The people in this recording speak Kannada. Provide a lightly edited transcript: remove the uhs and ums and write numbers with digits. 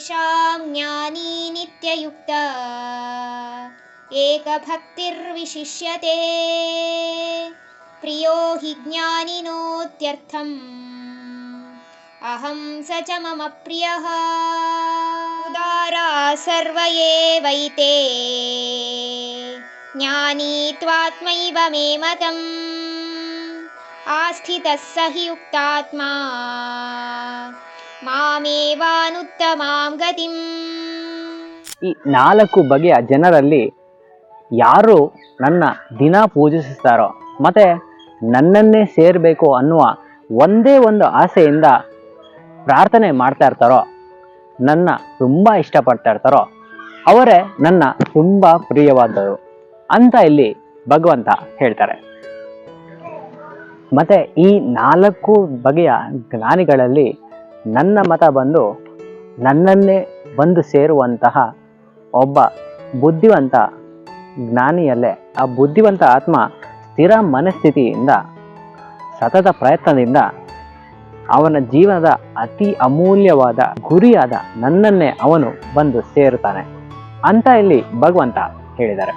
येषां ज्ञानी नित्ययुक्त एकभक्तिर्विशिष्यते प्रियो हि ज्ञानिनोत्यर्थम् अहं स च मम प्रियः उदारा सर्व एवैते ज्ञानी त्वात्मैव मे मतम् आस्थितः स हि युक्तात्मा ಮಾಮೇವಾನುತ್ತಮಾಂ ಗತಿಂ. ಈ 4 ಬಗೆಯ ಜನರಲ್ಲಿ ಯಾರು ನನ್ನ ದಿನ ಪೂಜಿಸುತ್ತಾರೋ ಮತ್ತೆ ನನ್ನನ್ನೇ ಸೇರಬೇಕು ಅನ್ನುವ ಒಂದೇ ಒಂದು ಆಸೆಯಿಂದ ಪ್ರಾರ್ಥನೆ ಮಾಡ್ತಾ ಇರ್ತಾರೋ, ನನ್ನ ತುಂಬ ಇಷ್ಟಪಡ್ತಾ ಇರ್ತಾರೋ ಅವರೇ ನನ್ನ ತುಂಬ ಪ್ರಿಯವಾದವರು ಅಂತ ಇಲ್ಲಿ ಭಗವಂತ ಹೇಳ್ತಾರೆ. ಮತ್ತೆ ಈ 4 ಬಗೆಯ ಜ್ಞಾನಿಗಳಲ್ಲಿ ನನ್ನ ಮತ ಬಂದು ನನ್ನನ್ನೇ ಬಂದು ಸೇರುವಂತಹ ಒಬ್ಬ ಬುದ್ಧಿವಂತ ಜ್ಞಾನಿಯಲ್ಲೇ ಆ ಬುದ್ಧಿವಂತ ಆತ್ಮ ಸ್ಥಿರ ಮನಸ್ಥಿತಿಯಿಂದ ಸತತ ಪ್ರಯತ್ನದಿಂದ ಅವನ ಜೀವನದ ಅತಿ ಅಮೂಲ್ಯವಾದ ಗುರಿಯಾದ ನನ್ನನ್ನೇ ಅವನು ಬಂದು ಸೇರುತ್ತಾನೆ ಅಂತ ಇಲ್ಲಿ ಭಗವಂತ ಹೇಳಿದ್ದಾರೆ.